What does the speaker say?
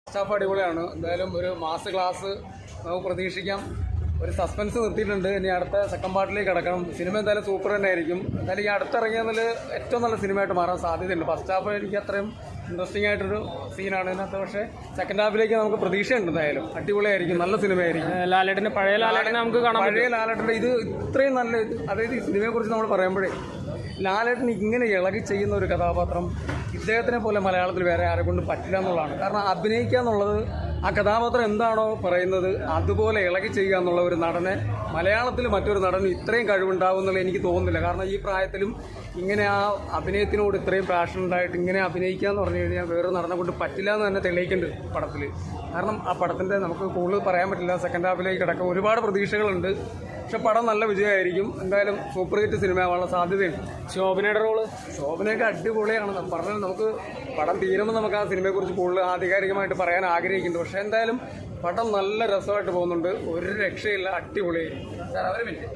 Staff അടിപൊളിയാണ്. എന്തായാലും ഒരു മാസ ക്ലാസ് നമുക്ക് പ്രതീക്ഷിക്കാം. ഒരു സസ്പെൻസ് നിർത്തിയിട്ടുണ്ട്. ഇനി അടുത്ത സെക്കൻഡ് പാർട്ടിലേക്ക് കിടക്കണം. സിനിമ എന്തായാലും സൂപ്പർ തന്നെ ആയിരിക്കും. എന്തായാലും ഈ അടുത്തിറങ്ങിയതിൽ ഏറ്റവും നല്ല സിനിമയായിട്ട് മാറാൻ സാധ്യതയുണ്ട്. ഫസ്റ്റ് ഹാഫ് എനിക്ക് അത്രയും ഇൻട്രസ്റ്റിംഗ് ആയിട്ടൊരു സീനാണ് ഇതിനകത്ത്. പക്ഷേ സെക്കൻഡ് ഹാഫിലേക്ക് നമുക്ക് പ്രതീക്ഷയുണ്ട്. എന്തായാലും അടിപൊളിയായിരിക്കും, നല്ല സിനിമയായിരിക്കും. ലാലേട്ടൻ്റെ പഴയ ലാലേട്ടനെ നമുക്ക് കാണാം. പഴയ ലാലേട്ടൻ്റെ ഇത് ഇത്രയും നല്ല, അതായത് ഈ സിനിമയെക്കുറിച്ച് നമ്മൾ പറയുമ്പോഴേ ലാലേട്ടൻ ഇങ്ങനെ ഇളകി ചെയ്യുന്ന ഒരു കഥാപാത്രം ഇദ്ദേഹത്തിനെ പോലെ മലയാളത്തിൽ വേറെ ആരെ കൊണ്ട് പറ്റില്ല എന്നുള്ളതാണ്. കാരണം അഭിനയിക്കുക എന്നുള്ളത് ആ കഥാപാത്രം എന്താണോ പറയുന്നത് അതുപോലെ ഇളകി ചെയ്യുക എന്നുള്ള ഒരു നടനെ മലയാളത്തിൽ മറ്റൊരു നടന് ഇത്രയും കഴിവുണ്ടാവും എന്നുള്ളത് എനിക്ക് തോന്നുന്നില്ല. കാരണം ഈ പ്രായത്തിലും ഇങ്ങനെ ആ അഭിനയത്തിനോട് ഇത്രയും പാഷൻ ഉണ്ടായിട്ട് ഇങ്ങനെ അഭിനയിക്കുക എന്ന് പറഞ്ഞു കഴിഞ്ഞാൽ വേറൊരു നടനെ കൊണ്ട് പറ്റില്ല എന്ന് തന്നെ തെളിയിക്കേണ്ടത് പടത്തിൽ. കാരണം ആ പടത്തിൻ്റെ നമുക്ക് കൂടുതൽ പറയാൻ പറ്റില്ല. സെക്കൻഡ് ഹാഫിലേക്ക് കിടക്കും. ഒരുപാട് പ്രതീക്ഷകളുണ്ട്. പക്ഷെ പടം നല്ല വിജയമായിരിക്കും. എന്തായാലും സൂപ്പർ ഹിറ്റ് സിനിമ ആവാനുള്ള സാധ്യതയുണ്ട്. ശോഭനയുടെ റോള് ശോഭനയൊക്കെ അടിപൊളിയാണ്. പറഞ്ഞാൽ നമുക്ക് പടം തീരുമ്പോൾ നമുക്ക് ആ സിനിമയെക്കുറിച്ച് കൂടുതൽ ആധികാരികമായിട്ട് പറയാൻ ആഗ്രഹിക്കുന്നുണ്ട്. പക്ഷേ എന്തായാലും പടം നല്ല രസമായിട്ട് പോകുന്നുണ്ട്. ഒരു രക്ഷയില്ല, അടിപൊളിയായിരിക്കും.